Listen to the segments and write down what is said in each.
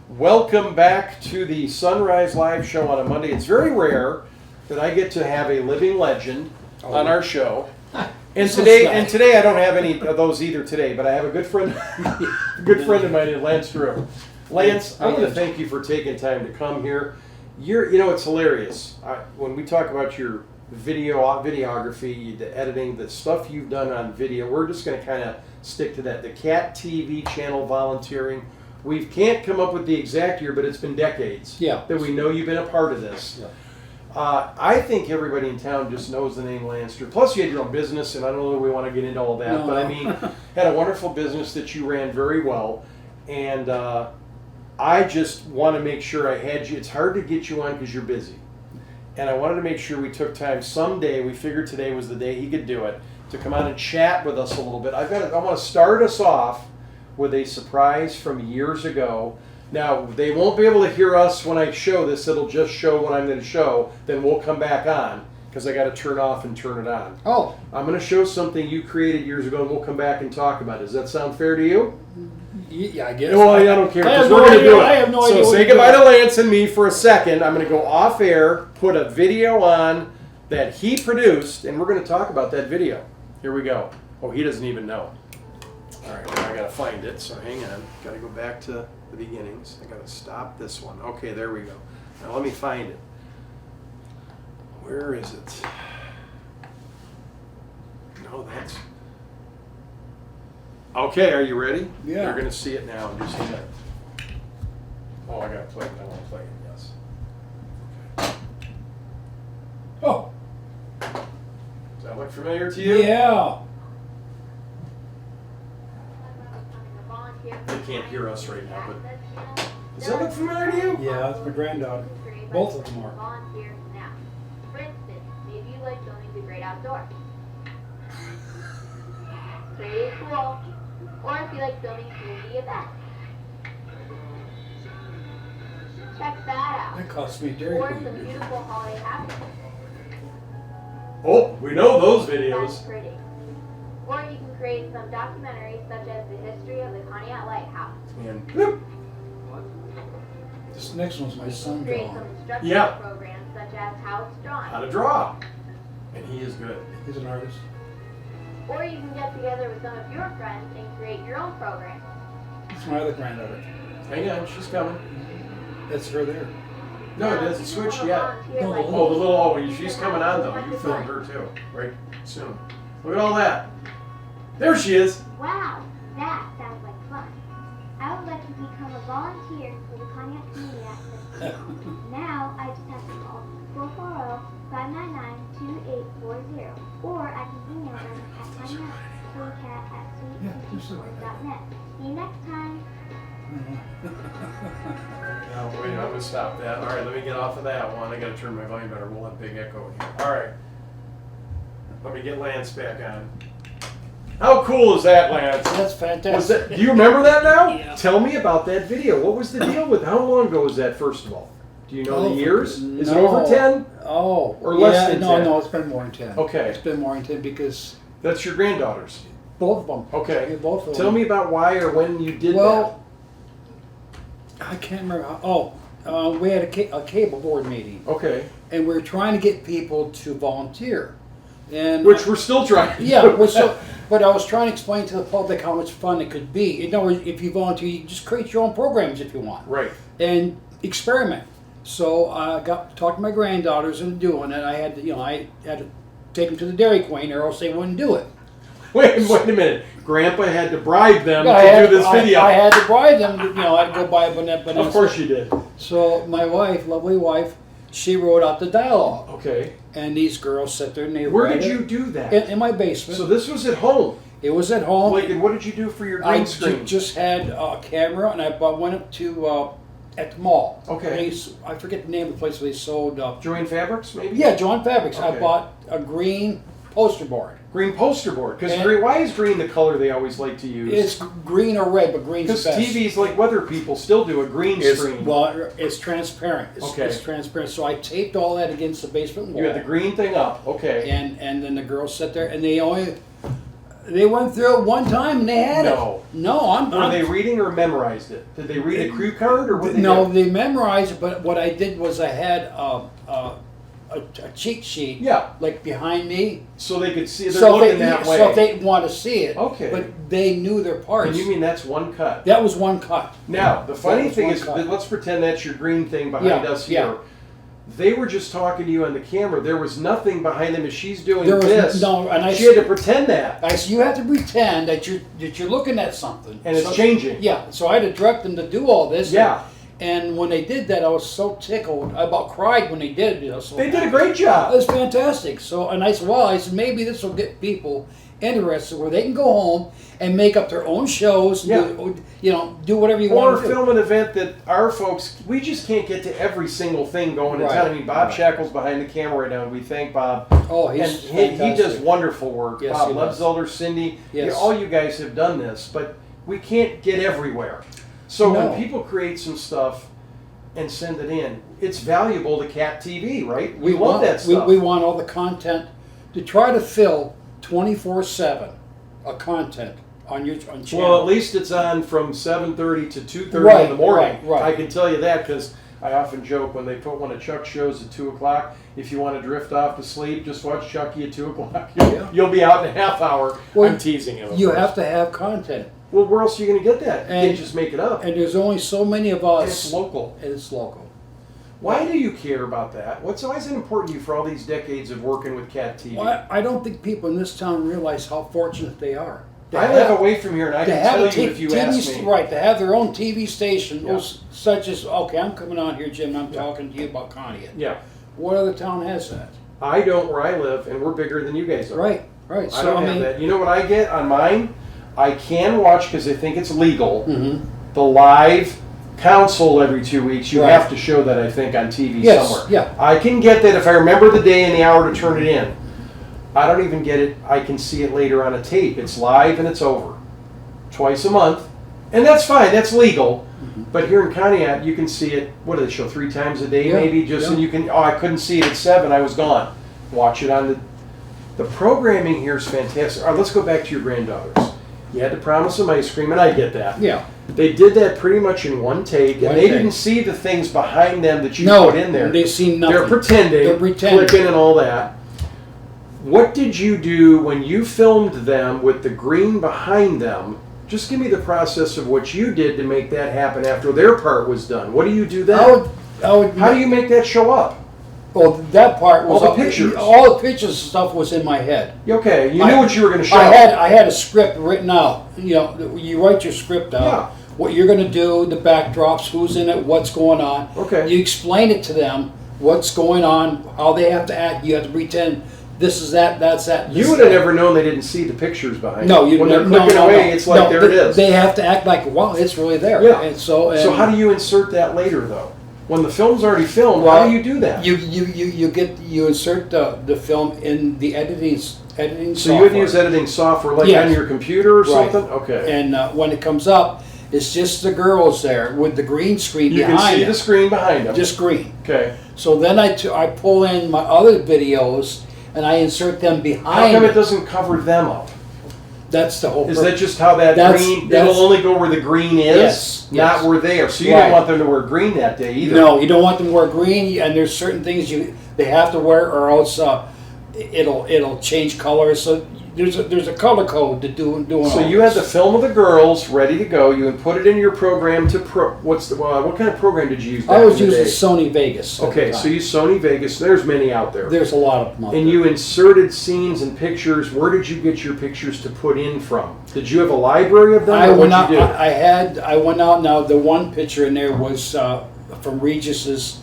Welcome back to the Sunrise Live show on a Monday. It's very rare that I get to have a living legend on our show. And today I don't have any of those either today, but I have a good friend of mine, Lance Drew. Lance, I want to thank you for taking time to come here. It's hilarious. When we talk about your videography, the editing, the stuff you've done on video, we're just going to kind of stick to that. The Cat TV channel volunteering. We can't come up with the exact year, but it's been decades that we know you've been a part of this. Yeah. I think everybody in town just knows the name Lance Drew. Plus, you had your own business, and I don't know if we want to get into all of that, No. but I mean, had a wonderful business that you ran very well, and I just want to make sure I had you. It's hard to get you on because you're busy, and I wanted to make sure we took time someday. We figured today was the day he could do it to come on and chat with us a little bit. I want to start us off with a surprise from years ago. Now, they won't be able to hear us when I show this. It'll just show what I'm going to show. Then we'll come back on because I got to turn off and turn it on. Oh. I'm going to show something you created years ago, and we'll come back and talk about it. Does that sound fair to you? Yeah, I guess. Well, I don't care. I have We're no going to idea. do it. I have no idea So what say you're goodbye to doing. Lance and me for a second. I'm going to go off air, put a video on that he produced, and we're going to talk about that video. Here we go. Oh, he doesn't even know. All right, now I got to find it, so hang on. Got to go back to the beginnings. I got to stop this one. Okay, there we go. Now let me find it. Where is it? No, that's... Okay, are you ready? Yeah. You're going to see it now in just a minute. Oh, I got to play it. I want to play it, yes. Oh. Does that look familiar to you? Yeah. They can't hear us right now, but does that look familiar to you? Yeah, that's my granddaughter. Both of them are. Volunteer now. For instance, maybe you like filming the great outdoors. Pretty cool. Or if you like filming community events. Check that out. That cost me a Dairy Or some Queen. beautiful holiday happenings. Oh, we know those That's videos. pretty. Or you can create some documentaries such as the history of the Conneaut Lighthouse. And bloop. This next one's my son Create some drawing. instructional Yeah. programs such as how it's drawn. How to draw. And he is good. He's an artist. Or you can get together with some of your friends and create your own program. That's my other granddaughter. Hang on, she's coming. That's her there. No, it hasn't switched yet. No, the Oh, the little, she's coming on though. You filmed her too, right soon. Look at all that. There she is. Wow, that sounds like fun. I would like to become a volunteer for the Cognac Community Access Team. Now I just have to call 440-599-2840, or I can email them at cognacplaycat@sweetpeachboard.net. See you next time. No, wait, I'm gonna stop that. All right, let me get off of that one. I gotta turn my volume better. We'll have big echo here. All right. Let me get Lance back on. How cool is that, Lance? That's fantastic. Was that, do you remember that now? Yeah. Tell me about that video. What was the deal with? How long ago was that? First of all, do you know the years? Is it over 10? Oh. Or less than 10? No, it's been more than 10. Okay. It's been more than 10 because That's your granddaughters. both of them. Okay. Yeah, both of them. Tell me about why or when you did Well, I can't remember. We had a cable board meeting, that. Okay. and we were trying to get people to volunteer. And Which we're still trying to yeah, do. but I was trying to explain to the public how much fun it could be. You know, if you volunteer, you just create your own programs if you want Right. and experiment. So I got to talk to my granddaughters into doing it. I had to take them to the Dairy Queen, or else they wouldn't do it. Wait a minute. Grandpa had to bribe them I to had- do this video. I had to bribe them. I'd go buy a banana. Of course you did. So my wife, lovely wife, she wrote out the dialogue, Okay. and these girls sat there and they Where read did you it do that? in my basement. So this was at home. It was at home. Like, and what did you do for your I green screen? just had a camera, and went up to at the mall. Okay. I forget the name of the place where they sold. Joanne Fabrics, maybe? Yeah, John Fabrics. Okay. I bought a green poster board. Green poster board. Because And- why is green the color they always like to use? It's green or red, but green's the Because best. TVs, like weather people, still do a green screen. Well, it's transparent. Okay. It's transparent. So I taped all that against the basement wall. You had the green thing up. Okay. And then the girls sat there, and they only They went through it one time and they had No. it. No, I'm. Were they reading or memorized it? Did they read a cue card or what? No, they memorized it. But what I did was I had a cheat sheet. Yeah. Like behind me. So they could see. They're So looking that way. so if they want to see it. Okay. But they knew their parts. And you mean that's one cut? That was one cut. Now, the funny was thing one is, cut. let's pretend that's your green thing behind Yeah, us here. yeah. They were just talking to you on the camera. There was nothing behind them as she's doing There was this. no, and she had to pretend that. I said, you have to pretend that you're looking at something. And it's changing. Yeah, so I had to direct them to do all this. Yeah. And when they did that, I was so tickled. I about cried when they did it. You know, so They did a great It job. was fantastic. So, and I said, well, maybe this will get people interested where they can go home and make up their own shows. And do whatever you Or want to do. film an event that our folks, we just can't get to every single thing going in Right. town. I mean, Bob Right. Shackle's behind the camera right now, and we thank Bob. Oh, And he's he does fantastic. wonderful work. Yes, Bob he does. Lebzelder, Cindy, Yes. all you guys have done this, but we can't get everywhere. So No. when people create some stuff and send it in, it's valuable to Cat TV, right? We love want that stuff. We want all the content to try to fill 24/7 a content on your channel. Well, at least it's on from 7:30 to 2:30 Right, in the morning. right. I can tell you that because I often joke when they put one of Chuck's shows at 2 o'clock, if you want to drift off to sleep, just watch Chucky at 2 o'clock. You'll be out in a half hour. Well, I'm teasing him. of You course. have to have content. Well, where else are you going to get that? You And- can't just make it up. And there's only so many of us. It's local. And it's local. Why do you care about that? Why is it important to you for all these decades of working with Cat TV? Well, I don't think people in this town realize how fortunate they are. To I have- live away from here, and I to can have tell a you if you TV ask me. Right, to have their own TV station, Yeah. such as, okay, I'm coming on here, Jim, and I'm talking to you about Conneaut. Yeah, What other town has that? I don't where I live, and we're bigger than you guys are. Right. I So, don't I have mean, that. You know what I get on mine? I can watch because I think it's legal. Mhm. The live council every 2 weeks. You Right. have to show that, I think, on TV Yes, somewhere. yeah. I can get that if I remember the day and the hour to turn it in. I don't even get it. I can see it later on a tape. It's live and it's over. Twice a month. And that's fine. That's legal. But here in Conneaut, you can see it, what do they show, 3 times a day Yeah, maybe? Just yeah. and you can, I couldn't see it at 7. I was gone. Watch it on the programming here is fantastic. All right, let's go back to your granddaughters. You had to promise them ice cream, and I get that. yeah. They did that pretty much in one take, and One they take. didn't see the things behind them that you No, put in there. they see nothing. They're pretending, They're pretending. clicking and all that. What did you do when you filmed them with the green behind them? Just give me the process of what you did to make that happen after their part was done. What do you do then? I would. How do you make that show up? Well, that part was All the pictures. All the pictures and stuff was in my head. Okay, you knew what you were going to show. I had a script written out. You know, you write your script out. Yeah. What you're going to do, the backdrops, who's in it, what's going on. Okay. You explain it to them, what's going on, how they have to act. You have to pretend this is that, that's that. You would have never known they didn't see the pictures behind No, it. you When never. they're clicking no, away, no, it's like no, there it is. They have to act like, wow, it's really there. Yeah. And so. So how do you insert that later, though? When the film's already filmed, how do you do that? You insert the film in the editing so software. you would use editing software like Yes. on your computer or Right. something? Okay. And when it comes up, it's just the girls there with the green screen You can behind see them. the screen behind them. Just green. Okay. So then I pull in my other videos and I insert them How behind. come it it. doesn't cover them up? That's the whole. Is that just how that That's- green? that's- It'll only go where the green is, Yes, not yes. where they are. So you Right. didn't want them to wear green that day either. No, you don't want them to wear green, and there's certain things they have to wear, or else it'll change colors. So there's a color code to doing So all you had the this. film of the girls ready to go. You would put it in your program to what kind of program did you use? I back was in the using day? Sony Vegas. at Okay, the so time. you Sony Vegas. There's many out there. There's a lot of them out And there. you inserted scenes and pictures. Where did you get your pictures to put in from? Did you have a library of them? I or went out. what'd you do? I went out. Now the one picture in there was from Regis's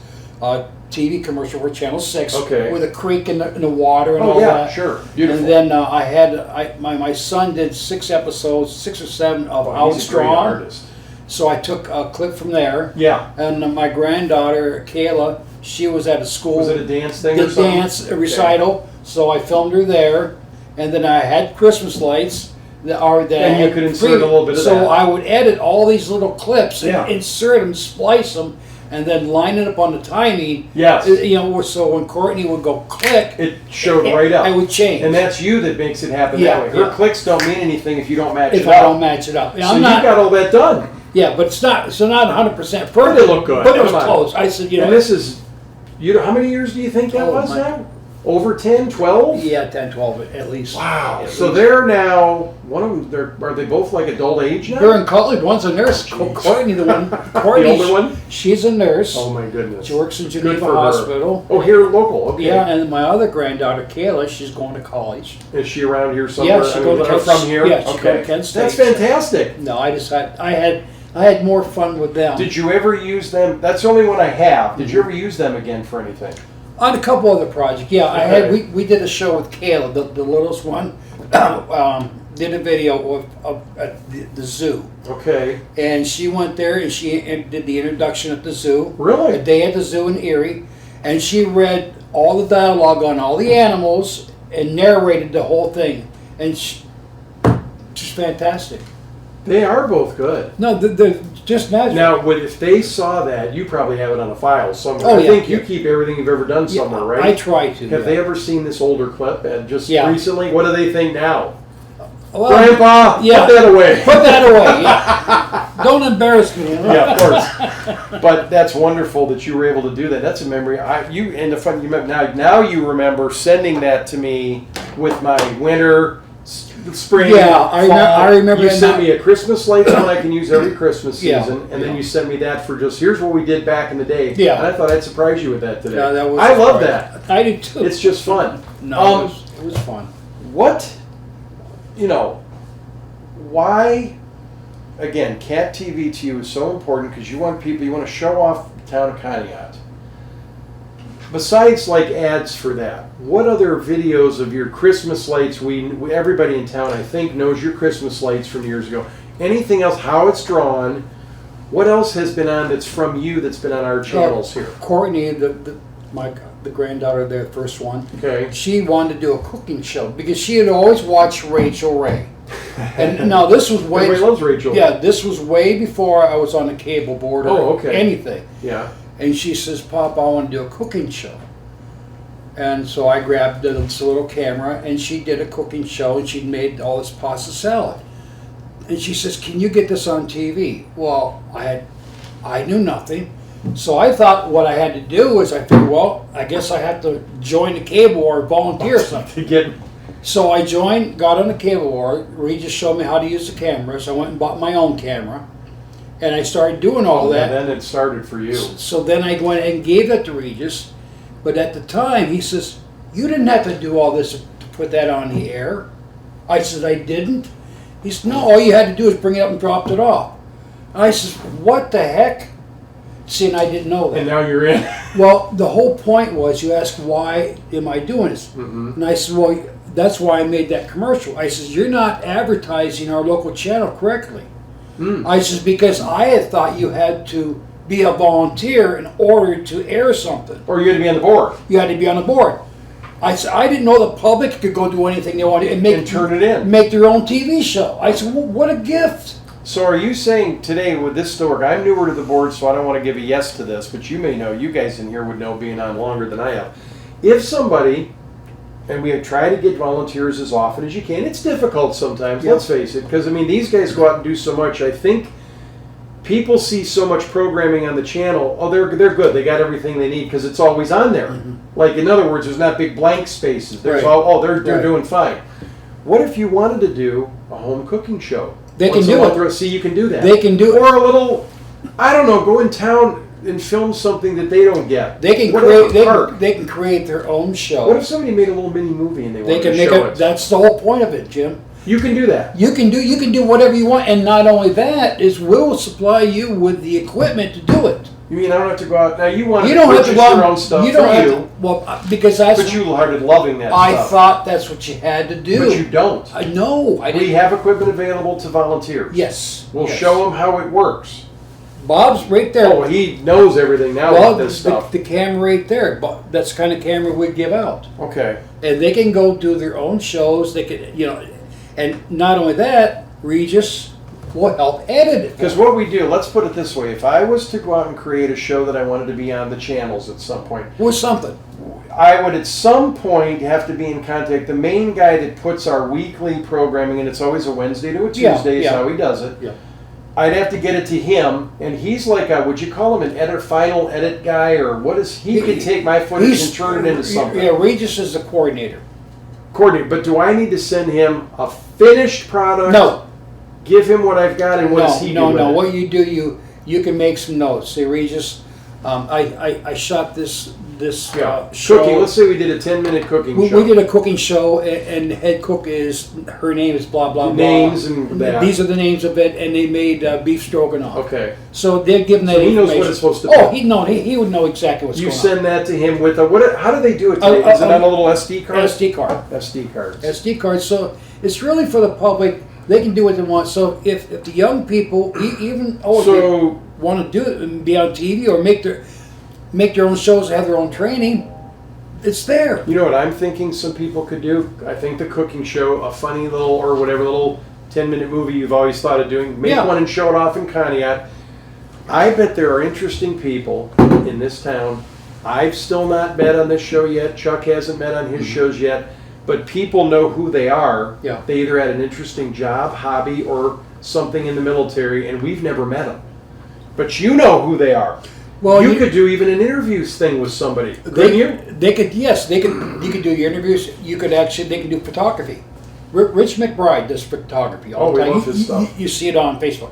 TV commercial for Channel 6, Okay. with a creek in the water and Oh all yeah, that. sure, beautiful. And then my son did 6 episodes, 6 or 7 of Oh, he's a great Outstrong. artist. So I took a clip from there. Yeah. And my granddaughter Kayla, she was at a school. Was it a dance thing the or something? dance recital. So I filmed her there, and then I had Christmas lights. that And you could insert a little bit of so that. I would edit all these little clips and Yeah. insert them, splice them, and then line it up on the timing. Yes. You know, so when Courtney would go click, It showed right up. I would change. And that's you that makes it happen Yeah, that way. Her yeah. clicks don't mean anything if you don't match if it I up. don't match it up. So I'm you not. got all that done. Yeah, but it's not 100% But perfect. it looked good. But it was Come on. close. I said, you know, And this is, you know, how many years do you think that Oh, was my- now? Over 10, 12? yeah, 10, 12 at least. Wow. At So least. they're now, one of them, are they both like adult age now? They're in college. One's a nurse. Jeez. Courtney, the one. The Courtney, older one? she's a nurse. Oh my goodness. She works in Good Geneva for her. Hospital. Oh, here local, okay. Yeah, and my other granddaughter, Kayla, she's going to college. Is she around here somewhere? Yeah, she I goes mean, to from here? Yeah, she Okay. goes to Kent State. That's fantastic. No, I had more fun with them. Did you ever use them? That's the only one I have. Did you ever use them again for anything? On a couple other projects, yeah. Okay. We did a show with Kayla, the littlest one. Did a video of at the zoo, Okay. and she went there and she did the introduction at the zoo. A Really? day at the zoo in Erie, and she read all the dialogue on all the animals and narrated the whole thing, and she's fantastic. They are both good. No, they're just natural. Now, if they saw that, you probably have it on a file somewhere. Oh, I yeah, think you yeah. keep everything you've ever done Yeah, somewhere, right? I try to. Have yeah. they ever seen this older clip and just Yeah. recently? What do they think now? Well, Grandpa, yeah. put that away. Put that away. Yeah. Don't embarrass me. You know? Yeah, of course. But that's wonderful that you were able to do that. That's a memory. And the fun you now you remember sending that to me with my winter, spring. Yeah, I fall. remember You that sent now. me a Christmas lights one I can use every Christmas Yeah, season, and then yeah. you sent me that for just here's what we did back in the day. Yeah. And I thought I'd surprise you with that today. Yeah, that was. I love fun. that. I do too. It's just fun. No, it was fun. What, why, again, Cat TV to you is so important because you want to show off the town of Conneaut. Besides like ads for that, what other videos of your Christmas lights, everybody in town I think knows your Christmas lights from years ago. Anything else, how it's drawn, what else has been on that's from you that's been on our channels here? Courtney, the granddaughter, their first one, Okay. she wanted to do a cooking show because she had always watched Rachel Ray. And now this was way. Everybody loves Rachel. Yeah, this was way before I was on the cable board or Oh, okay. anything. Yeah. And she says, Pop, I want to do a cooking show. And so I grabbed this little camera and she did a cooking show and she made all this pasta salad. And she says, can you get this on TV? Well, I knew nothing. So I thought what I had to do was I figured, well, I guess I have to join the cable or volunteer or something. To get So I joined, got on the cable war. Regis showed me how to use the camera. So I went and bought my own camera. And I started doing all that. And then it started for you. So then I went and gave that to Regis. But at the time, he says, you didn't have to do all this to put that on the air. I said, I didn't. He said, no, all you had to do is bring it up and dropped it off. I said, what the heck? See, and I didn't know that. And now you're in. Well, the whole point was you asked, why am I doing this? Mm-hmm. And I said, well, that's why I made that commercial. I said, you're not advertising our local channel correctly. Mm. I said, because I had thought you had to be a volunteer in order to air something. Or you're going to be on the board You had to be on the board. I said, I didn't know the public could go do anything they wanted and and turn it in. make their own TV show. I said, well, what a gift. So are you saying today with this story, I'm newer to the board, so I don't want to give a yes to this, but you may know, you guys in here would know being on longer than I have. If somebody, and we try to get volunteers as often as you can, it's difficult sometimes, Yeah. let's face it, because I mean, these guys go out and do so much. I think people see so much programming on the channel, oh, they're good, they got everything they need, because it's always on there. Mhm. Like, in other words, there's not big blank spaces. There's Right. they're Right. doing fine. What if you wanted to do a home cooking show? They can Once a do month it. or- See, you can do that. They can do it. Or a little, I don't know, go in town and film something that they don't get. They can What create. if a park? They can create their own show. What if somebody made a little mini movie and they They wanted can to make show it. it? That's the whole point of it, Jim. You can do that. You can do whatever you want, and not only that is we'll supply you with the equipment to do it. You mean I don't have to go out now? You want You to don't have purchase to go your out. own stuff You don't for have you, to. Well, because that's. but you started loving that I stuff. thought that's what you had to do. But you don't. I know. I We didn't. have equipment available to volunteers. Yes. We'll yes. show them how it works. Bob's right there. Oh, he knows everything now well, about this stuff. the camera right there. But that's the kind of camera we give out, Okay. and they can go do their own shows. They can, And not only that, Regis will help edit it. Because what we do, let's put it this way: if I was to go out and create a show that I wanted to be on the channels at some point, With something. I would at some point have to be in contact. The main guy that puts our weekly programming, and it's always a Wednesday to a Tuesday, is how he does it. Yeah. I'd have to get it to him, and he's like a, would you call him an final edit guy, or what is he? Could take my footage and turn it into something. Yeah, Regis is the coordinator. Coordinate, but do I need to send him a finished product? No. Give him what I've got, and what does he do with it? What you do, you can make some notes. Say, Regis, I shot this show. Cooking. Let's say we did a 10-minute cooking show. We did a cooking show, and the head cook her name is blah blah blah. Names and that. These are the names of it, and they made beef stroganoff. Okay. So they're giving that So he knows information. what it's supposed to be. Oh, he would know exactly what's You going send that to him with a what? How do they do it today? Is it on a little SD on. card? SD card. SD cards. SD card. So it's really for the public. They can do what they want. So if the young people, even So want to do it and be on TV or make their own shows, have their own training, it's there. you know what I'm thinking some people could do? I think the cooking show, a funny little or whatever little 10-minute movie you've always thought of doing, make one and show it off in Conneaut. I bet there are interesting people in this town. I've still not met on this show yet. Chuck hasn't met on his shows yet. But people know who they are. Yeah. They either had an interesting job, hobby, or something in the military, and we've never met them. But you know who they are. Well, you could do even an interviews thing with somebody, couldn't you? They could. Yes, they could. You could do your interviews. You could actually. They can do photography. Rich McBride does photography all the we time. love his stuff. You see it on Facebook.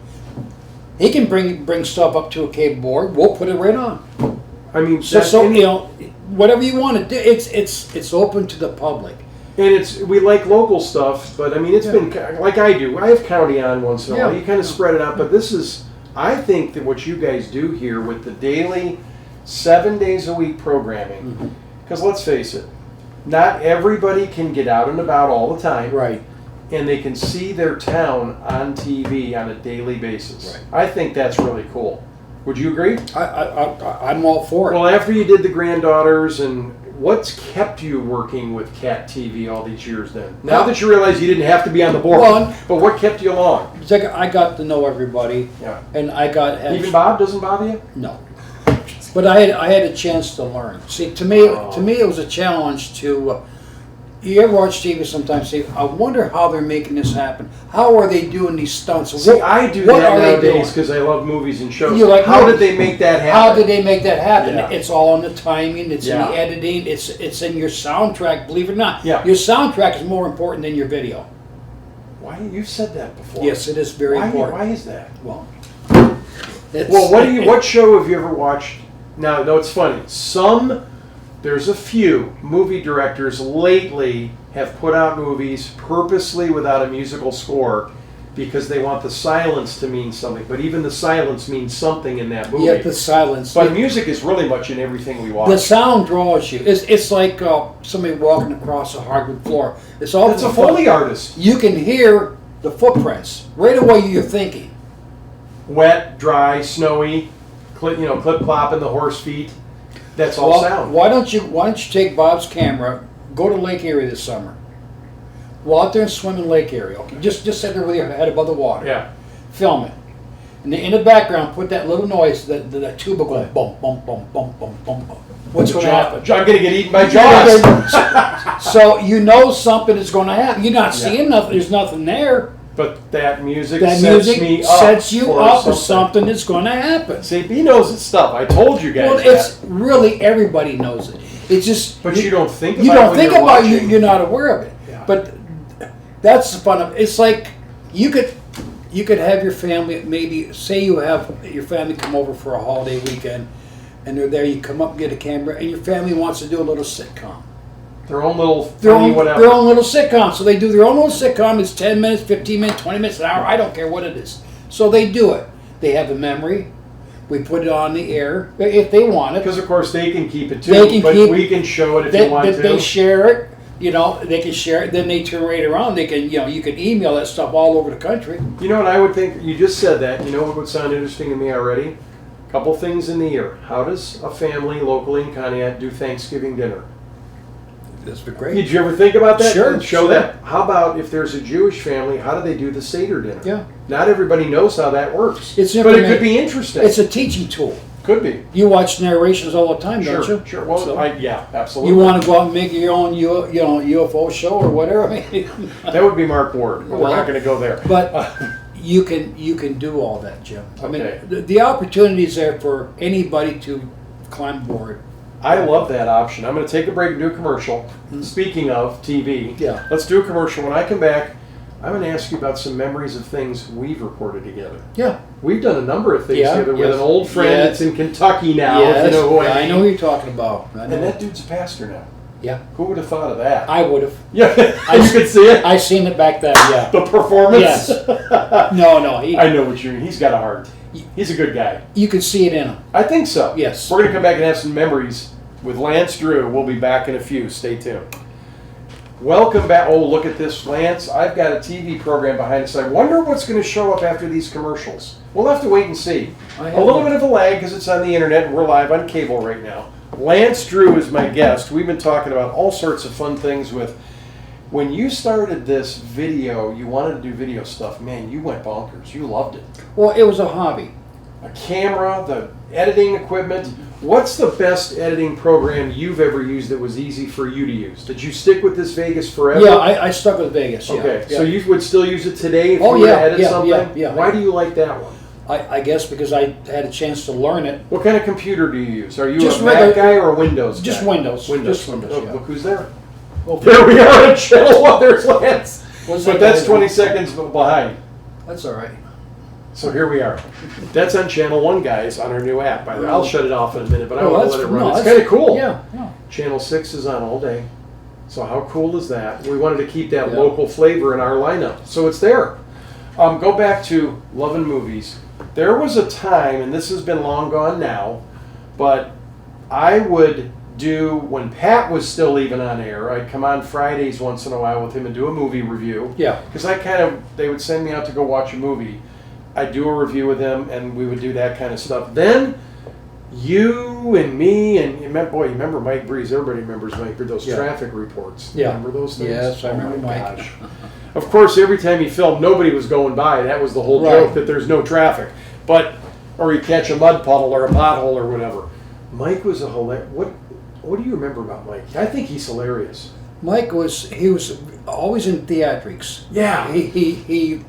He can bring stuff up to a cable board. We'll put it right on. I mean, So you know, whatever you want to do, it's open to the public. and we like local stuff, but I mean, it's been like I do. I have county on once in a while. You kind of spread it out, but this is. I think that what you guys do here with the daily, 7 days a week programming, because let's face it, not everybody can get out and about all the time. Right. And they can see their town on TV on a daily basis. Right. I think that's really cool. Would you agree? I'm all for it. Well, after you did the granddaughters, and what's kept you working with Cat TV all these years then? Now that you realize you didn't have to be on the board, but what kept you along? It's like I got to know everybody, and I got Even Bob doesn't bother you? No. But I had a chance to learn. See, to me, it was a challenge to. You ever watch TV sometimes? Say, I wonder how they're making this happen. How are they doing these stunts? See, I do that nowadays because I love movies and shows. How did they make that happen? How did they make that happen? Yeah. It's all in the timing. It's in the editing. It's in your soundtrack. Believe it or not, your soundtrack is more important than your video. Why? You've said that before. Yes, it is very important. Why is that? Well, what show have you ever watched? Now, no, it's funny. There's a few movie directors lately have put out movies purposely without a musical score because they want the silence to mean something. But even the silence means something in that movie. Yeah, the silence. But music is really much in everything we watch. The sound draws you. It's like somebody walking across a hardwood floor. It's a Foley artist. You can hear the footprints right away. You're thinking wet, dry, snowy, clip clopping the horse feet. That's all sound. Why don't you take Bob's camera, go to Lake Erie this summer, go out there and swim in Lake Erie. Okay, just sit there with your head above the water. Yeah. Film it, and in the background put that little noise, that tuba going bump bump bump bump bump bump. What's going to happen? I'm going to get eaten by jaws. So you know something is going to happen. You're not seeing nothing. There's nothing there. But that music sets you up for something that's going to happen. See, he knows his stuff. I told you guys. Well, it's really everybody knows it. It's just. But you don't think about it. You don't think about it. You're not aware of it. Yeah. But that's the fun of it. It's like you could have your family. Maybe say you have your family come over for a holiday weekend, and they're there. You come up and get a camera, and your family wants to do a little sitcom. Their own little whatever. Their own little sitcom. So they do their own little sitcom. It's 10 minutes, 15 minutes, 20 minutes, an hour. I don't care what it is. So they do it. They have a memory. We put it on the air if they want it. Because of course they can keep it too. We can show it if you want to. They share it. They can share it. Then they turn right around. They can, you can email that stuff all over the country. You know what I would think? You just said that. You know what would sound interesting to me already? A couple things in the year. How does a family locally in Conneaut do Thanksgiving dinner? This would be great. Did you ever think about that? Sure, Show sure. that. How about if there's a Jewish family, how do they do the Seder dinner? Yeah. Not everybody knows how that works. It's but it information. could be interesting. It's a teaching tool. Could be. You watch narrations all the time, Sure, don't you? sure. Well, So, yeah, absolutely. you want to go out and make your own UFO show or whatever. I mean, That would be Mark Ward. But we're Well, not going to go there. but you can do all that, Jim. I mean, Okay. the opportunity is there for anybody to climb board. I love that option. I'm going to take a break and do a commercial. Speaking of TV, Yeah. let's do a commercial. When I come back, I'm going to ask you about some memories of things we've recorded together. Yeah. We've done a number of things Yeah, together with yes. an old friend Yes. that's in Kentucky now. Yes, If you know who I mean. know who you're talking about. I know. And that dude's a pastor now. Yeah. Who would have thought of that? I would have. Yeah, you could see it. I seen it back then. Yeah. The performance. Yes. No. I know what you mean. He's got a heart. He's a good guy. You could see it in him. I think so. Yes. We're going to come back and have some memories with Lance Drew. We'll be back in a few. Stay tuned. Welcome back. Oh, look at this, Lance. I've got a TV program behind us. I wonder what's going to show up after these commercials. We'll have to wait and see. I A have little one. bit of a lag because it's on the internet and we're live on cable right now. Lance Drew is my guest. We've been talking about all sorts of fun things with. When you started this video, you wanted to do video stuff. Man, you went bonkers. You loved it. Well, it was a hobby. A camera, the editing equipment. What's the best editing program you've ever used that was easy for you to use? Did you stick with this Vegas forever? Yeah, I stuck with Vegas. Yeah. Okay, Yeah. so you would still use it today if Oh, you were yeah, to edit yeah, something? yeah. Why do you like that one? I guess because I had a chance to learn it. What kind of computer do you use? Are you Just a Mac regular- guy or a Windows guy? Just Windows. Windows. Just Windows, Oh, yeah. look who's there. Well, There we are on channel 1. There's Lance. What's But that that's guy 20 doing? seconds behind. That's all right. So here we are. That's on channel 1, guys, on our new app. By the way, I'll shut it off in a minute, but I Oh, want to that's- let it run. no, It's that's- kind of cool. Yeah. Channel 6 is on all day. So how cool is that? We wanted to keep that Yeah. local flavor in our lineup. So it's there. Go back to loving movies. There was a time, and this has been long gone now, but I would do, when Pat was still even on air, I'd come on Fridays once in a while with him and do a movie review. Yeah. Because they would send me out to go watch a movie. I'd do a review with him, and we would do that kind of stuff. Then you and me, and you remember Mike Breeze? Everybody remembers Mike Breeze, those Yeah. traffic reports. Yeah. Remember those things? Yes, I remember my Mike. gosh. Of course, every time he filmed, nobody was going by. That was the whole Right. joke, that there's no traffic. But, or you catch a mud puddle or a pothole or whatever. Mike was a hilarious. What do you remember about Mike? I think he's hilarious. Mike was always in theatrics. Yeah. He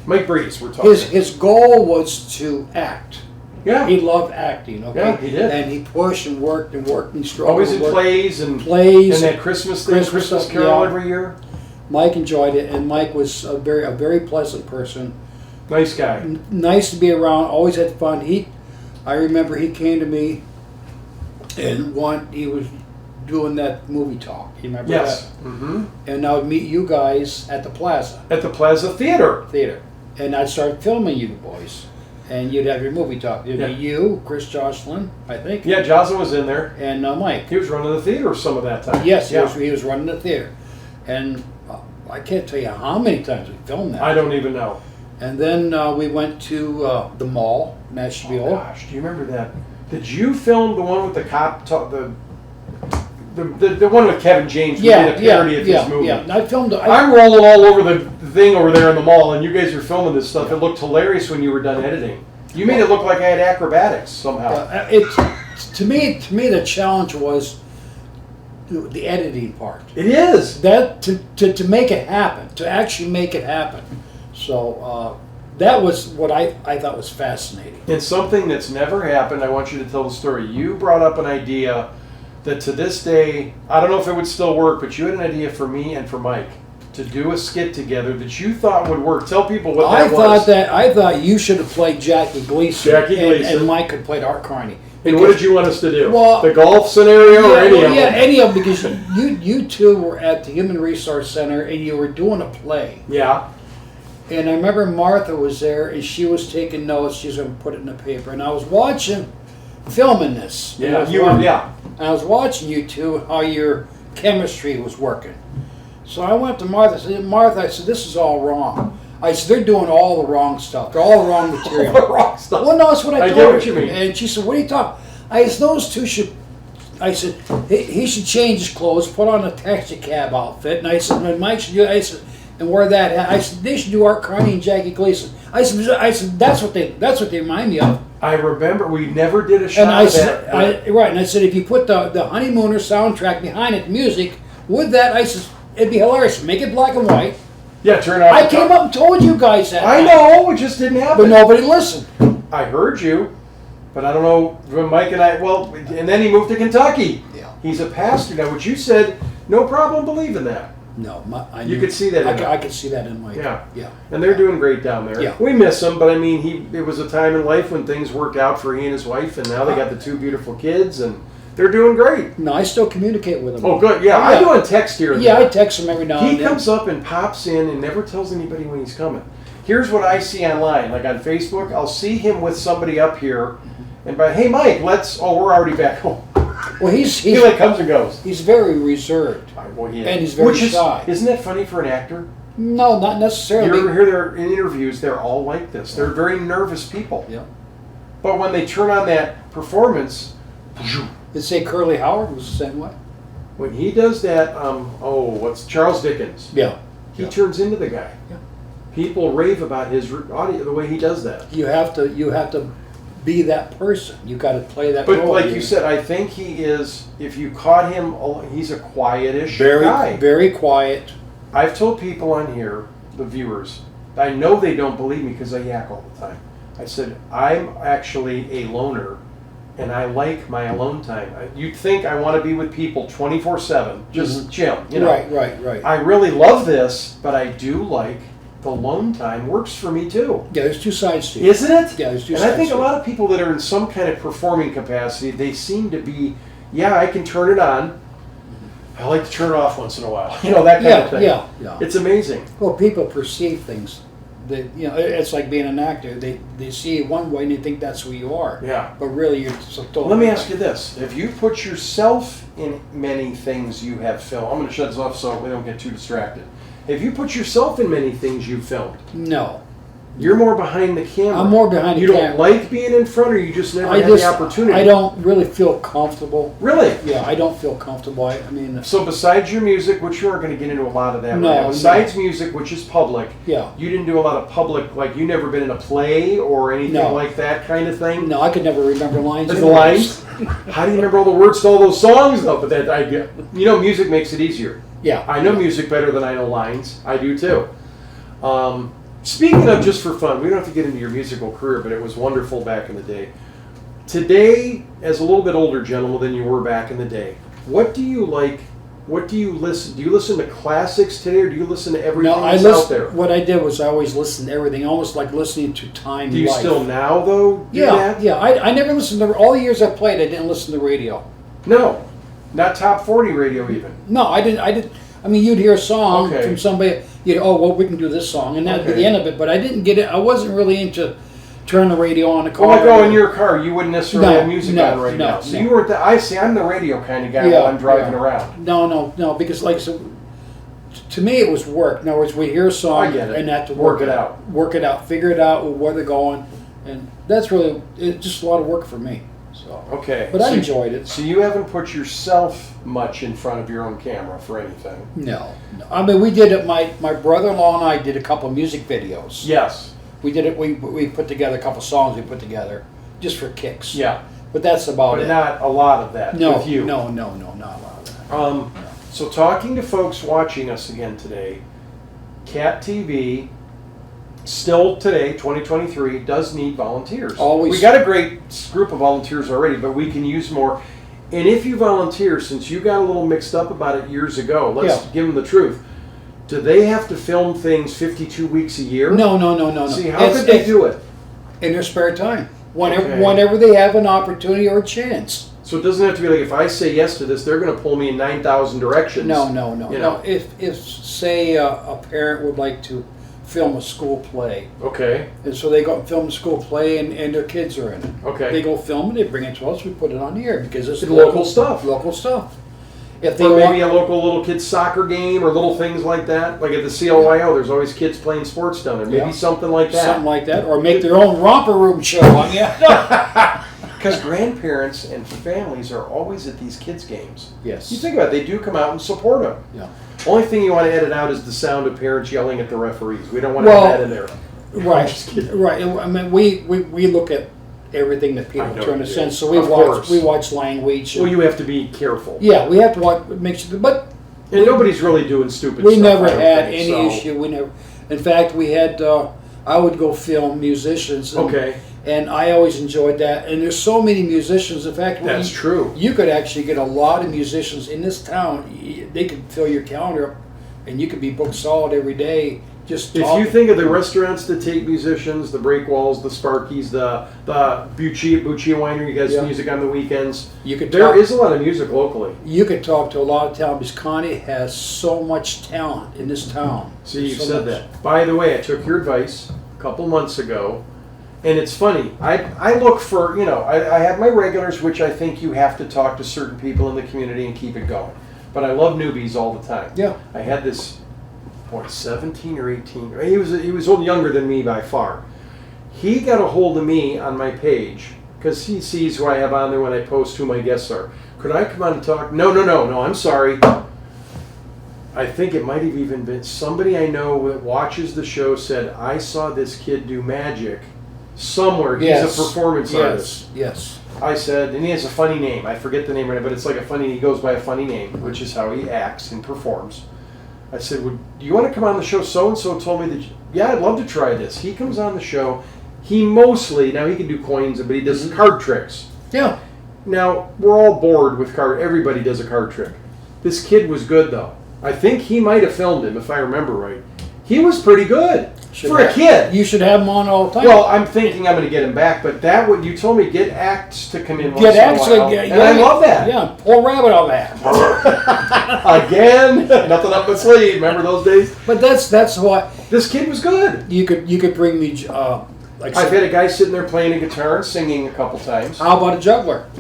Mike Breeze, we're talking. his goal was to act. Yeah. He loved acting. Okay. Yeah, he did. And he pushed and worked and worked and struggled. Always in worked. plays and Plays. that Christmas thing, Christmas Christmas stuff, Carol yeah. every year. Mike enjoyed it, and Mike was a very pleasant person. Nice guy. Nice to be around. Always had fun. I remember he came to me, and he was doing that movie talk. You remember Yes. that? Mm-hmm. And I would meet you guys at the Plaza At the Plaza Theater. Theater, and I'd start filming you boys, and you'd have your movie talk. It'd Yeah. be you, Chris Jocelyn, I think, Yeah, Jazza was in there. and Mike. He was running the theater some of that time. Yes, yeah. he was running the theater, and I can't tell you how many times we filmed that. I don't even know. And then we went to the mall, Nashville. Oh gosh, do you remember that? Did you film the one with the cop talk, the one with Kevin James? We did a parody of his movie. yeah. I filmed it. I'm rolling all over the thing over there in the mall, and you guys are filming this stuff. It looked hilarious when you were done editing. You made it look like I had acrobatics somehow. To me, the challenge was the editing part. It is. That to make it happen, to actually make it happen. So that was what I thought was fascinating. And something that's never happened, I want you to tell the story. You brought up an idea that to this day, I don't know if it would still work, but you had an idea for me and for Mike to do a skit together that you thought would work. Tell people what that was. I thought you should have played Jackie Gleason. Jackie Gleason. And Mike had played Art Carney. And what did you want us to do? Well, the golf scenario or any of them? any of them, because you two were at the Human Resource Center and you were doing a play. Yeah. And I remember Martha was there and she was taking notes. She was going to put it in the paper. And I was filming this. Yeah, And I was watching you two, how your chemistry was working. So I went to Martha. I said, Martha, I said, this is all wrong. I said, they're doing all the wrong stuff. They're all the wrong material. All the wrong stuff. Well, no, that's what I I told get her. what you mean. And she said, what are you talking? I said, those two should I said, he should change his clothes, put on a taxi cab outfit, and I said, and Mike should do. I said, and wear that. I said, they should do Art Carney and Jackie Gleason. I said, that's what they remind me of. I remember we never did a shot And I of said, that. but- right, and I said, if you put the Honeymooner soundtrack behind it, the music, with that, I said, it'd be hilarious. Make it black and white. yeah, turn off. I the came up and told you guys that. I know, it just didn't happen. But nobody listened. I heard you, but I don't know when Mike and I. Well, and then he moved to Kentucky. Yeah. He's a pastor now, which you said no problem believing that. No, You could see that in I could see that in Mike. Yeah. Yeah. And they're doing great down there. Yeah. We miss him, but I mean, it was a time in life when things worked out for he and his wife, and now they got the 2 beautiful kids, and they're doing great. No, I still communicate with him. Oh, good. Yeah, I do on text here and Yeah, there. I text him every now and He then. comes up and pops in and never tells anybody when he's coming. Here's what I see online, like on Facebook. I'll see him with somebody up here, and by hey Mike, we're already back home. Well, He like comes and goes. he's very reserved. Well, he is. And he's very Which is, shy. Isn't that funny for an actor? No, not You necessarily. ever hear their in interviews? They're all like this. They're very nervous people. Yeah. But when they turn on that performance, They say Curly Howard was the same way. when he does that, what's Charles Dickens? Yeah. He Yeah. turns into the guy. Yeah. People rave about his audio, the way he does that. You have to be that person. You got to play that But role. like you said, I think he is. If you caught him, he's a quietish very guy. very quiet. I've told people on here, the viewers, I know they don't believe me because I yak all the time. I said I'm actually a loner, and I like my alone time. You'd think I want to be with people 24/7, just chill, you know. Right. I really love this, but I do like the alone time. Works for me too. Yeah, there's two sides to it. Isn't it? Yeah, there's two And I sides think a to it. lot of people that are in some kind of performing capacity, they seem to be, I can turn it on. I like to turn it off once in a while. You know, that kind of thing. Yeah. It's amazing. Well, people perceive things. It's like being an actor. They see you one way and they think that's who you are. Yeah. But really, you're so totally. Let me ask you this. If you put yourself in many things you have filmed, I'm going to shut this off so we don't get too distracted. If you put yourself in many things you've filmed, No. you're more behind the camera. I'm more behind the You camera. don't like being in front, or you just never had the opportunity? I don't really feel comfortable. Really? Yeah, I don't feel comfortable. I mean, So besides your music, which you aren't going to get into a lot of that No, right now, no. besides music, which is public, yeah. you didn't do a lot of public, like you never been in a play or anything No. like that kind of thing? No, I could never remember lines. There's the lines? How do you remember all the words to all those songs though? But that I get, music makes it easier. Yeah. I know music better than I know lines. I do too. Speaking of just for fun, we don't have to get into your musical career, but it was wonderful back in the day. Today, as a little bit older gentleman than you were back in the day, what do you like? What do you listen? Do you listen to classics today, or do you listen to everything No, I that's out listen. there? What I did was I always listened to everything, almost like listening to time. Do you life. still now though? Do Yeah, that? yeah. I never listened to all the years I played. I didn't listen to radio. No, not top 40 radio even. No, I didn't. I mean, you'd hear a song Okay. from somebody. We can do this song, and that'd be Okay. the end of it. But I didn't get it. I wasn't really into turn the radio on the car. Well, like in your car, you wouldn't necessarily No, have music no, on right no, now. So no. you weren't. I'm the radio kind of guy Yeah, while I'm driving yeah. around. No, because like so, to me it was work. In other words, we hear a song I get it. and have to Work it out. work it out, figure it out where they're going, and that's really just a lot of work for me. So, Okay. but I so, enjoyed it. So you haven't put yourself much in front of your own camera for anything. No, I mean we did it. My brother-in-law and I did a couple music videos. Yes. We did it. We put together a couple songs. We put together just for kicks. Yeah. But that's about But it. not a lot of that no, with you. no, not a lot of that. So talking to folks watching us again today, Cat TV, still today, 2023, does need volunteers. Always. We got a great group of volunteers already, but we can use more. And if you volunteer, since you got a little mixed up about it years ago, let's Yeah. give them the truth. Do they have to film things 52 weeks a year? No. See, how could they do it? In their spare time, Okay. whenever they have an opportunity or a chance. So it doesn't have to be like if I say yes to this, they're going to pull me in 9,000 directions. No. You know. If say a parent would like to film a school play, Okay. and so they go and film a school play, and their kids are in it. Okay. They go film it. They bring it to us. We put it on the air because it's Local stuff. Local stuff. If they Or want, maybe a local little kids soccer game or little things like that. Like at the CLYO, there's always kids playing sports down there. Maybe Yeah. something like that. something like that, or make their own romper room show. I mean, Because grandparents and families are always at these kids' games. Yes. You think about it, they do come out and support them. Yeah. Only thing you want to edit out is the sound of parents yelling at the referees. We don't want to Well, have that in there. Right, Just kidding. right. I mean, we look at everything that I people know turn you to do. sense. So Of course. we watch language. Well, you have to be careful. Yeah, we have to watch. Make sure, but And nobody's really doing stupid we stuff. never I don't had think, any so. issue. We never. In fact, we had. I would go film musicians. And, Okay. And I always enjoyed that. And there's so many musicians. In fact, That's true. You could actually get a lot of musicians in this town. They could fill your calendar up, and you could be booked solid every day. Just If talking. you think of the restaurants that take musicians, the Breakwalls, the Sparkies, the Buccia Winery, you guys Yeah. music on the weekends. you could There talk, is a lot of music locally. You could talk to a lot of talent because Connie has so much talent in this town. See, you've So said much. that. By the way, I took your advice a couple months ago, and it's funny. I look for, I have my regulars, which I think you have to talk to certain people in the community and keep it going. But I love newbies all the time. Yeah. I had this, 17 or 18. He was a little younger than me by far. He got a hold of me on my page because he sees who I have on there when I post who my guests are. Could I come on and talk? No, I'm sorry. I think it might have even been somebody I know that watches the show said, I saw this kid do magic somewhere. He's a performance artist. Yes. I said, and he has a funny name. I forget the name right now, but it's like he goes by a funny name, which is how he acts and performs. I said, do you want to come on the show? So-and-so told me that, yeah, I'd love to try this. He comes on the show. He mostly, now he can do coins, but he does card tricks. Yeah. Now, we're all bored with card. Everybody does a card trick. This kid was good, though. I think he might have filmed him, if I remember right. He was pretty good for a kid. You should have them on all the time. Well, I'm thinking I'm going to get him back, but that what you told me, get acts to come in once Get in a actually, while, yeah, and I love that. Yeah, pull rabbit on that. Again, nothing up my sleeve. Remember those days? But that's what This kid was good. you could bring me. Like I've had a guy sitting there playing a guitar and singing a couple times. how about a juggler?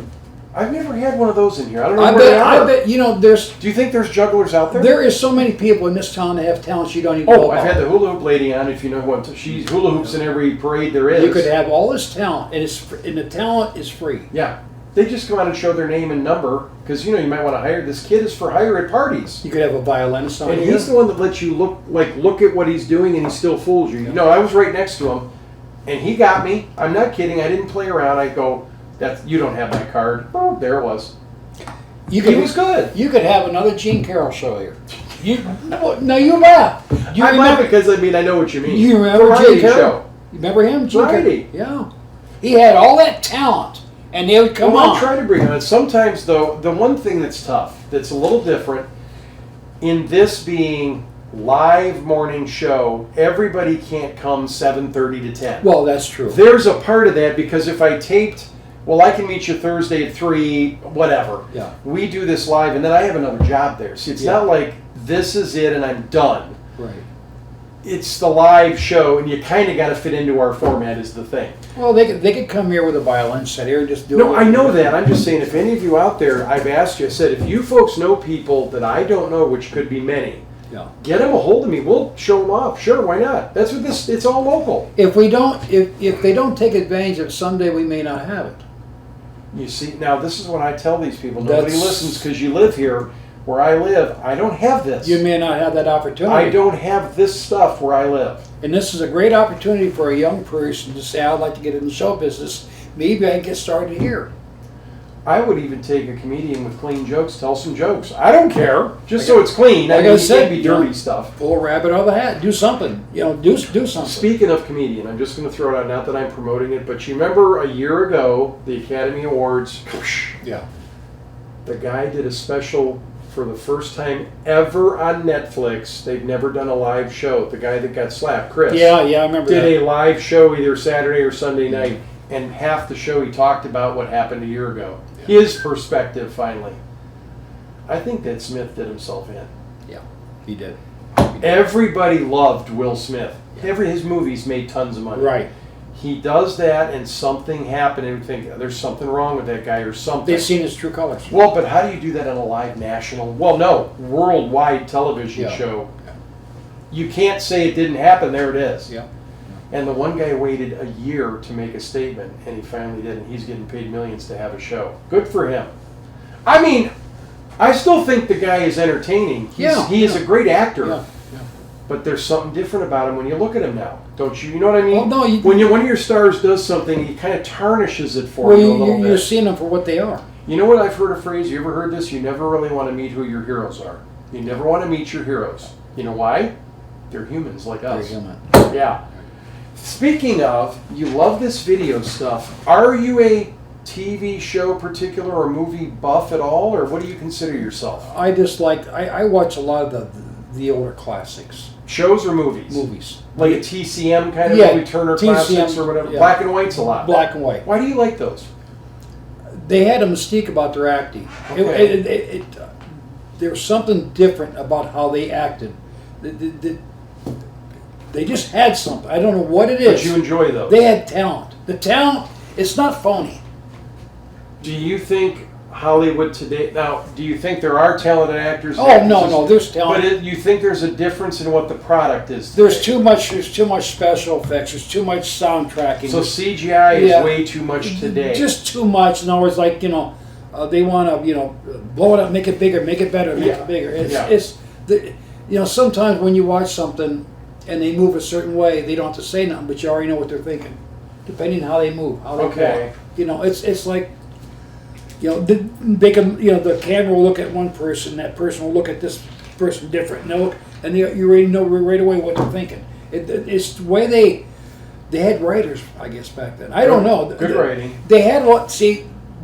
I've never had one of those in here. I don't know I where they bet. are. I bet. There's Do you think there's jugglers out there? there is so many people in this town that have talents you don't even know Oh, I've about. had the hula hoop lady on. If you know who I'm she's hula hoops in every parade there is. You could have all this talent, and the talent is free. Yeah, they just come out and show their name and number because you might want to hire. This kid is for hire at parties. You could have a violinist on And here. he's the one that lets you look at what he's doing, and he still fools you. I was right next to him, and he got me. I'm not kidding. I didn't play around. I go, you don't have my card. Oh, there it was. He was good. You could have another Gene Carroll show here. No, you laugh. You I laugh remember? because I know what you mean. You remember Variety Gene Carroll? show. You remember him? Gene Variety. Carroll? Yeah. He had all that talent, and they would come Well, on. I try to bring it on. Sometimes, though, the one thing that's tough, that's a little different, in this being live morning show, everybody can't come 7:30 to 10. Well, that's true. There's a part of that because if I taped, well, I can meet you Thursday at 3, whatever. Yeah. We do this live, and then I have another job there. See, it's Yeah. not like this is it and I'm done. Right. It's the live show, and you kind of got to fit into our format is the thing. Well, they could come here with a violin set here and just do it. No, I know that. I'm just saying, if any of you out there, I've asked you, I said, if you folks know people that I don't know, which could be many, Yeah. get them a hold of me. We'll show them off. Sure, why not? That's what this, it's all local. If we don't, if they don't take advantage of it, someday we may not have it. You see, now this is what I tell these people. Nobody That's- listens because you live here. Where I live, I don't have this. You may not have that opportunity. I don't have this stuff where I live. And this is a great opportunity for a young person to say, I'd like to get in the show business. Maybe I can get started here. I would even take a comedian with clean jokes, tell some jokes. I don't care, just so it's clean. like I mean, it said, can't be dirty you know, stuff. Pull a rabbit out of the hat. Do something. Do something. Speaking of comedian, I'm just going to throw it out, not that I'm promoting it, but you remember a year ago, the Academy Awards, Yeah. the guy did a special for the first time ever on Netflix. They've never done a live show. The guy that got slapped, Chris. Yeah, I remember Did that. a live show either Saturday or Sunday night, and half the show he talked about what happened a year ago. His perspective, finally. I think that Smith did himself in. Yeah, he did. Everybody loved Will Smith. His movies made tons of money. Right. He does that, and something happened, and we think there's something wrong with that guy or something. They've seen his true colors. Well, but how do you do that on a live national, worldwide television Yeah. show? You can't say it didn't happen. There it is. Yeah. And the one guy waited a year to make a statement, and he finally did, and he's getting paid millions to have a show. Good for him. I mean, I still think the guy is entertaining. He is a great actor. Yeah. But there's something different about him when you look at him now, don't you? You know what I mean? Oh, no, when one of your stars does something, he kind of tarnishes it for Well, you a little you're bit. seeing them for what they are. You know what I've heard a phrase? You ever heard this? You never really want to meet who your heroes are. You never want to meet your heroes. You know why? They're humans like us. They're human. Yeah. Speaking of, you love this video stuff. Are you a TV show particular or movie buff at all, or what do you consider yourself? I just like I watch a lot of the older classics Shows or movies? movies, Like a TCM kind of Yeah, movie, Turner TCM, Classics or whatever. yeah. Black and white's a lot. black and white. Why do you like those? They had a mystique about their acting. Okay. There was something different about how they acted. They just had something. I don't know what it is. But you enjoy those. They had talent. The talent, it's not phony. Do you think Hollywood today, now, do you think there are talented actors? and Oh, no, actresses? no, there's talent. But you think there's a difference in what the product is today? There's too much special effects. There's too much soundtracking. So CGI is Yeah. way too much today. Just too much. In other words, like, they want to, blow it up, make it bigger, make it better, make Yeah. it bigger. Yeah. Sometimes when you watch something and they move a certain way, they don't have to say nothing, but you already know what they're thinking, depending on how they move, how they Okay. walk. It's like, they can, the camera will look at one person, that person will look at this person different, and you already know right away what they're thinking. It's the way they had writers, I guess, back then. I don't know. Good writing. They had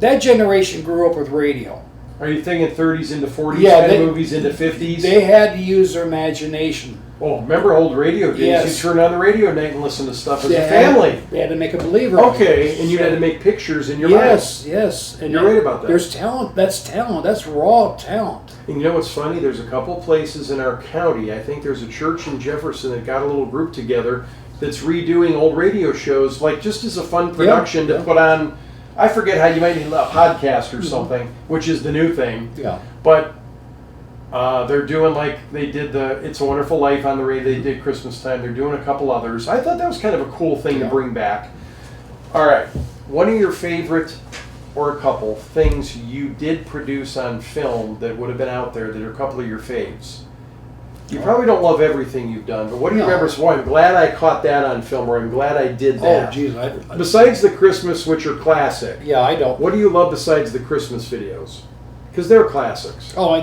that generation grew up with radio. Are you thinking 30s into 40s Yeah, kind they- of movies into 50s? They had to use their imagination. Oh, remember old radio days? Yes. You turn on the radio at night and listen to stuff as They a had- family. They had to make a believer. of it. Okay, and you had to make pictures in your mind. Yes. And You're right about that. There's talent. That's talent. That's raw talent. And you know what's funny? There's a couple places in our county. I think there's a church in Jefferson that got a little group together that's redoing old radio shows, like just as a fun production to yeah. put on. I forget how you might need a podcast or something, which is the new thing. Yeah. But they're doing like they did the It's a Wonderful Life on the radio. They did Christmas time. They're doing a couple others. I thought that was kind of a cool thing to Yeah. bring back. All right, one of your favorite or a couple things you did produce on film that would have been out there that are a couple of your faves. You probably don't love everything you've done, but what do you No. remember? So I'm glad I caught that on film, or I'm glad I did Oh, that. geez. Besides the Christmas, which are classic, Yeah, I don't. what do you love besides the Christmas videos? Because they're classics. Oh,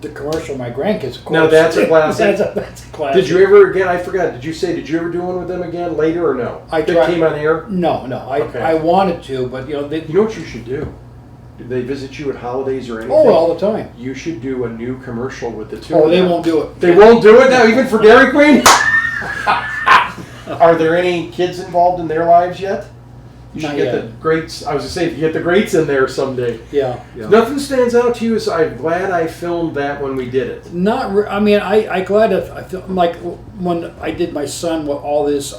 the commercial, my grandkids, of course. Now, that's a classic. that's a classic. Did you ever again? I forgot. Did you ever do one with them again later or no? I that tried- came on air. No. Okay. I wanted to, but You know what you should do? Do they visit you at holidays or anything? all the time. You should do a new commercial with the two. Oh, of they them. won't do it. They won't do it now, even for Dairy Queen. Are there any kids involved in their lives yet? You should Not get yet. the greats. I was gonna say if you get the greats in there someday. Yeah. Nothing stands out to you as I'm glad I filmed that when we did it. I mean, I glad if I feel like when I did my son with all these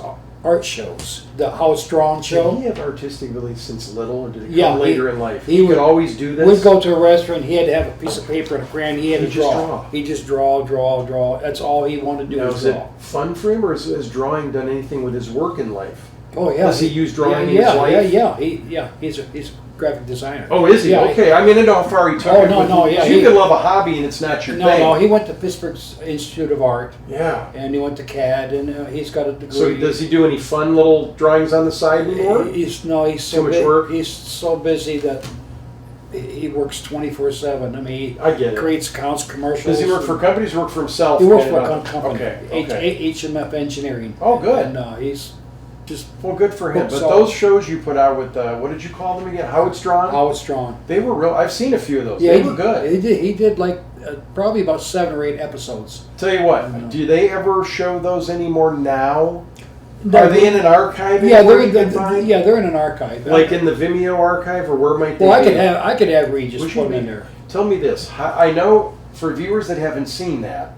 art shows, the How It's Drawn Did show. he have artistic beliefs since little, or did it Yeah, come later in life? he He could would- always do this. We'd go to a restaurant. He had to have a piece of paper and a crayon. He had to He'd just draw. draw. He just draw. That's all he wanted to do Now, was is it draw. fun for him, or has drawing done anything with his work in life? Oh yeah. Does he use drawing in yeah, his life? Yeah. He's a graphic designer. Oh, is he? Yeah, Okay, I mean, I know how far he took Oh, it. no, with no, you. yeah, You he- can love a hobby and it's not your No, thing. he went to Pittsburgh Institute of Art, Yeah. and he went to CAD, and he's got a degree. So does he do any fun little drawings on the side anymore? He's so Too much work? He's so busy that he works 24/7. I mean, I get he it. creates counts, commercials. Does he work for companies or work for himself? He works kind for of a company. Okay. HMF Engineering. Oh, good. And he's just Well, good for him. But So- those shows you put out with, what did you call them again? How It's Drawn? how it's drawn. They were real. I've seen a few of those. Yeah, They were good. He did like probably about 7 or 8 episodes. Tell you what, know. do they ever show those anymore now? No, Are they in an archive? Yeah, anywhere they're you can find? they're in an archive. Like in the Vimeo archive, or where might they Well, be? I could have Regis Which put would them in be- there. Tell me this. I know for viewers that haven't seen that,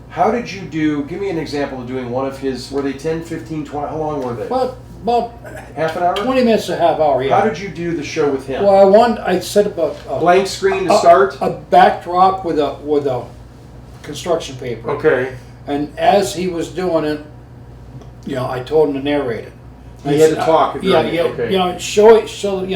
how did you do? Give me an example of doing one of his. Were they 10, 15, 20? How long were they? About Half an hour? 20 minutes to a half hour. Yeah. How did you do the show with him? Well, I set up a Blank screen to start? a backdrop with a construction paper. Okay. And as he was doing it, I told him to narrate it. He had to talk Yeah, during it, okay. show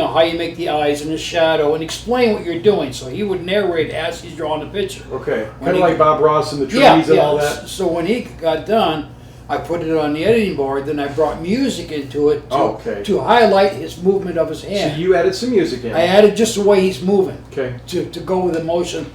how you make the eyes and the shadow, and explain what you're doing. So he would narrate as he's drawing the picture. Okay, When kind of he- like Bob Ross and the trees and all that. So when he got done, I put it on the editing board. Then I brought music into it to highlight his movement of his So hand. you added some music in. I added just the way he's moving Okay. to go with emotion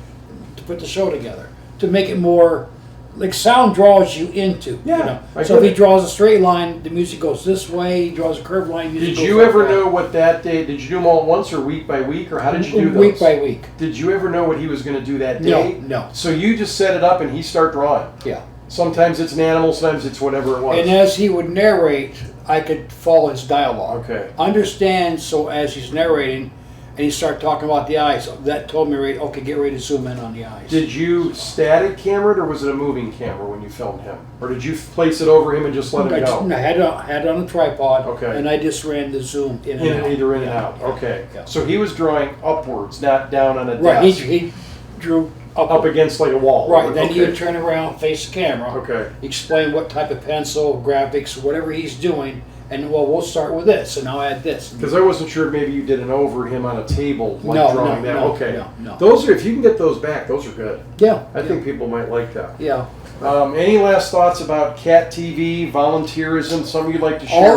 to put the show together, to make it more like sound draws you into. Yeah, I So if get he it. draws a straight line, the music goes this way. He draws a curved line. Music Did goes you like ever that. know what that day? Did you do them all at once or week by week, or how did you do those? Week by week. Did you ever know what he was going to do that No, day? no. So you just set it up and he start drawing. Yeah. Sometimes it's an animal, sometimes it's whatever it was. And as he would narrate, I could follow his dialogue. Okay. Understand, so as he's narrating, and he started talking about the eyes, that told me, okay, get ready to zoom in on the eyes. Did you static camera it or was it a moving camera when you filmed him? Or did you place it over him and just let him go? I had it on a tripod, Okay. and I just ran the zoom in and out. Either in and out. Yeah. Okay. Yeah. So he was drawing upwards, not down on a Right, desk. he drew Up against like a wall. Right, then Okay. he would turn around, face the camera, Okay. explain what type of pencil, graphics, whatever he's doing, and we'll start with this, and I'll add this. Because I wasn't sure if maybe you did an over him on a table, like No, drawing no, that. no, Okay. no. Those are, if you can get those back, those are good. Yeah. I think people might like that. Yeah. Any last thoughts about Cat TV, volunteerism, something you'd like to share?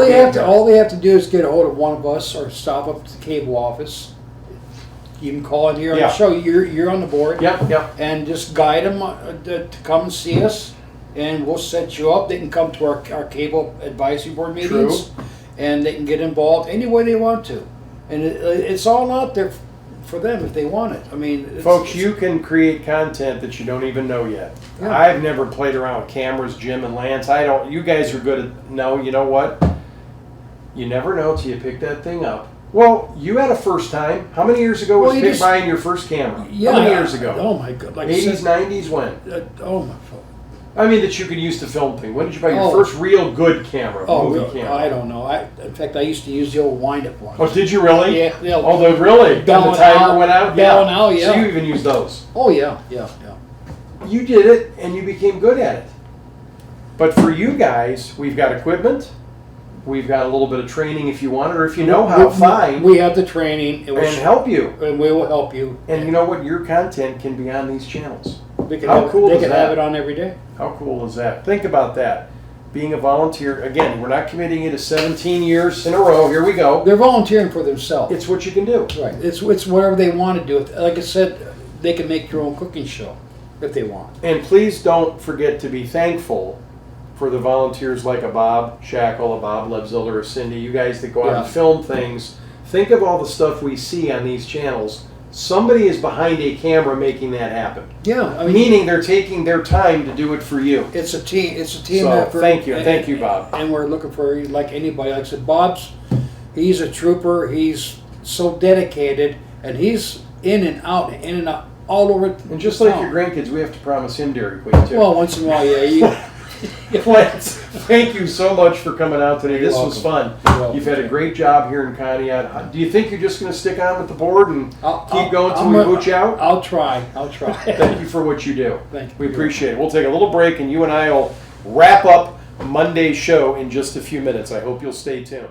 All they have to do is get a hold of one of us or stop up to the cable office. You can call in here on Yeah. the show. You're on the board. Yep. And just guide them to come and see us, and we'll set you up. They can come to our cable advisory board meetings, and they can get involved any way they want to. And it's all out there for them if they want it. I mean, Folks, you can create content that you don't even know yet. Yeah. I've never played around with cameras, Jim and Lance. I don't. You guys are good at. No, you know what? You never know till you pick that thing up. Well, you had a first time. How many years ago was Well, you Pick just- buying your first camera? Yeah. How many years ago? Oh my God! Like I 80s, said, 90s, when? oh my. I mean, that you could use to film things. When did you buy your Oh. first real good camera, movie camera? I don't know. In fact, I used to use the old wind-up one. Oh, did you really? Yeah. Oh, really? Bell When and the timer out, went out? bell and out, yeah. So you even used those. Oh yeah. You did it, and you became good at it. But for you guys, we've got equipment. We've got a little bit of training if you want it, or if you know how, fine, We have the training, and help you. and we will help you. And you know what? Your content can be on these channels. They can How have, cool they is can that? have it on every day. How cool is that? Think about that. Being a volunteer, again, we're not committing you to 17 years in a row. Here we go. They're volunteering for themselves. It's what you can do. Right. It's whatever they want to do. Like I said, they can make their own cooking show if they want. And please don't forget to be thankful for the volunteers like a Bob Shackle, a Bob Lebziller, a Cindy, you guys that go out Yeah. and film things. Think of all the stuff we see on these channels. Somebody is behind a camera making that happen. Yeah. I mean, Meaning they're taking their time to do it for you. it's a team. It's a team So, effort. thank you. Thank you, Bob. And we're looking for like anybody. Like I said, he's a trooper. He's so dedicated, and he's in and out, all over. And just the like town. your grandkids, we have to promise him Dairy Queen too. Well, once in a while, yeah. Lance, thank you so much for coming out today. You're This was fun. welcome. You're welcome. You've had a great job here in Conneaut. Do you think you're just going to stick on with the board and keep going till we boot you out? I'll try. Thank you for what you do. Thank you. We appreciate it. We'll take a little break and you and I will wrap up Monday's show in just a few minutes. I hope you'll stay tuned.